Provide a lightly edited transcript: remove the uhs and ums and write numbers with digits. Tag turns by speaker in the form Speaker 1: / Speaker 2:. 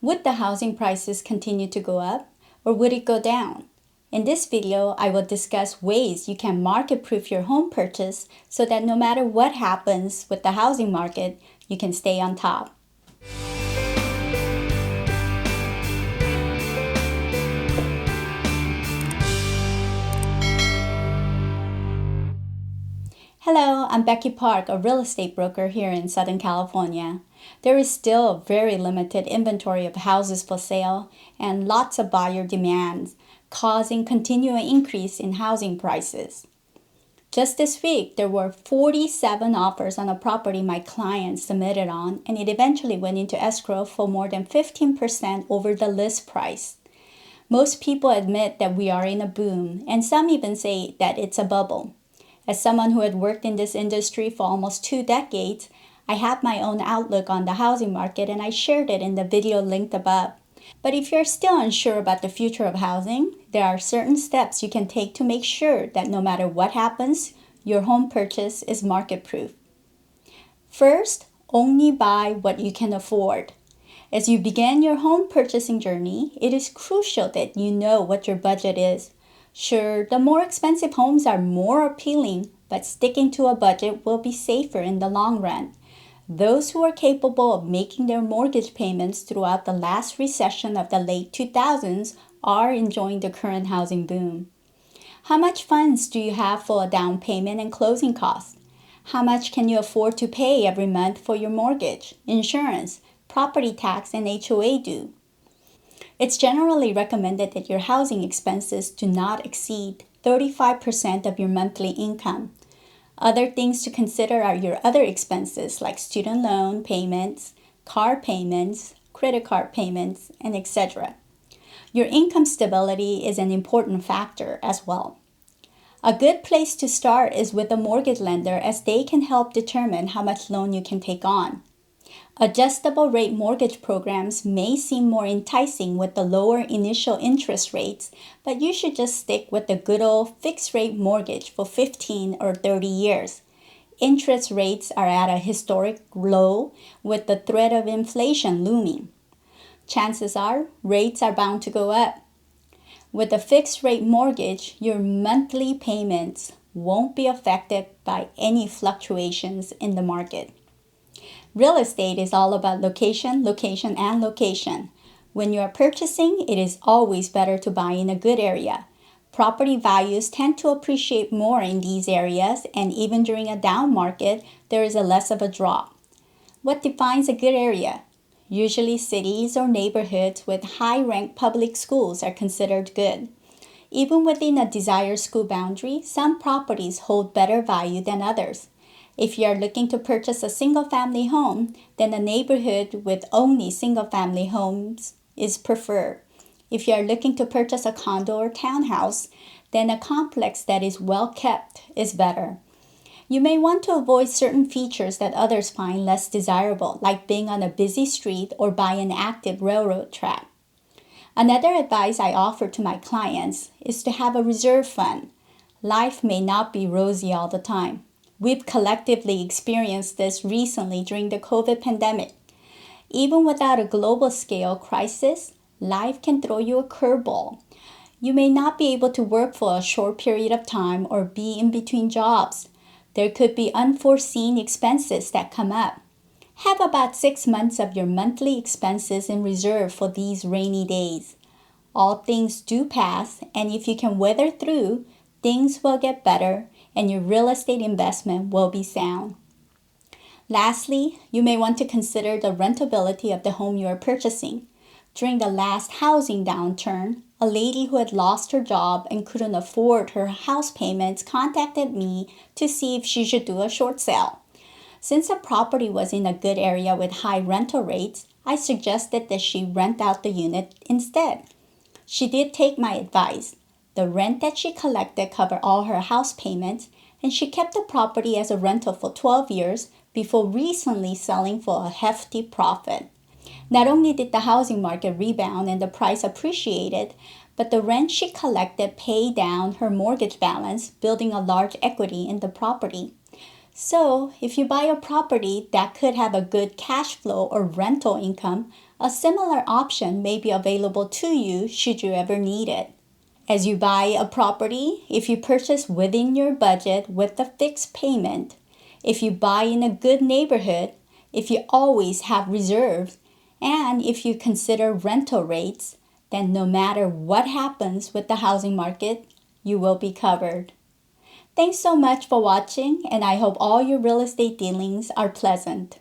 Speaker 1: Would the housing prices continue to go up or would it go down? In this video, I will discuss ways you can market-proof your home purchase so that no matter what happens with the housing market, you can stay on top. Hello, I'm Becky Park, a real estate broker here in Southern California. There is still a very limited inventory of houses for sale and lots of buyer demands, causing continual increase in housing prices. Just this week, there were 47 offers on a property my client submitted on, and it eventually went into escrow for more than 15% over the list price. Most people admit that we are in a boom, and some even say that it's a bubble. As someone who had worked in this industry for almost 2 decades, I have my own outlook on the housing market and I shared it in the video linked above. But if you're still unsure about the future of housing, there are certain steps you can take to make sure that no matter what happens, your home purchase is market-proof. First, only buy what you can afford. As you begin your home purchasing journey, it is crucial that you know what your budget is. Sure, the more expensive homes are more appealing, but sticking to a budget will be safer in the long run. Those who are capable of making their mortgage payments throughout the last recession of the late 2000s are enjoying the current housing boom. How much funds do you have for a down payment and closing costs? How much can you afford to pay every month for your mortgage, insurance, property tax, and HOA due? It's generally recommended that your housing expenses do not exceed 35% of your monthly income. Other things to consider are your other expenses like student loan payments, car payments, credit card payments, and etc. Your income stability is an important factor as well. A good place to start is with a mortgage lender as they can help determine how much loan you can take on. Adjustable rate mortgage programs may seem more enticing with the lower initial interest rates, but you should just stick with the good old fixed rate mortgage for 15 or 30 years. Interest rates are at a historic low with the threat of inflation looming. Chances are rates are bound to go up. With a fixed rate mortgage, your monthly payments won't be affected by any fluctuations in the market. Real estate is all about location, location, and location. When you are purchasing, it is always better to buy in a good area. Property values tend to appreciate more in these areas, and even during a down market, there is a less of a drop. What defines a good area? Usually cities or neighborhoods with high-ranked public schools are considered good. Even within a desired school boundary, some properties hold better value than others. If you are looking to purchase a single-family home, then a neighborhood with only single-family homes is preferred. If you are looking to purchase a condo or townhouse, then a complex that is well kept is better. You may want to avoid certain features that others find less desirable, like being on a busy street or by an active railroad track. Another advice I offer to my clients is to have a reserve fund. Life may not be rosy all the time. We've collectively experienced this recently during the COVID pandemic. Even without a global scale crisis, life can throw you a curveball. You may not be able to work for a short period of time or be in between jobs. There could be unforeseen expenses that come up. Have about 6 months of your monthly expenses in reserve for these rainy days. All things do pass, and if you can weather through, things will get better and your real estate investment will be sound. Lastly, you may want to consider the rentability of the home you are purchasing. During the last housing downturn, a lady who had lost her job and couldn't afford her house payments contacted me to see if she should do a short sale. Since the property was in a good area with high rental rates, I suggested that she rent out the unit instead. She did take my advice. The rent that she collected covered all her house payments, and she kept the property as a rental for 12 years before recently selling for a hefty profit. Not only did the housing market rebound and the price appreciated, but the rent she collected paid down her mortgage balance, building a large equity in the property. So, if you buy a property that could have a good cash flow or rental income, A similar option may be available to you should you ever need it. As you buy a property, if you purchase within your budget with a fixed payment, if you buy in a good neighborhood, if you always have reserves, and if you consider rental rates, then no matter what happens with the housing market, you will be covered. Thanks so much for watching, and I hope all your real estate dealings are pleasant.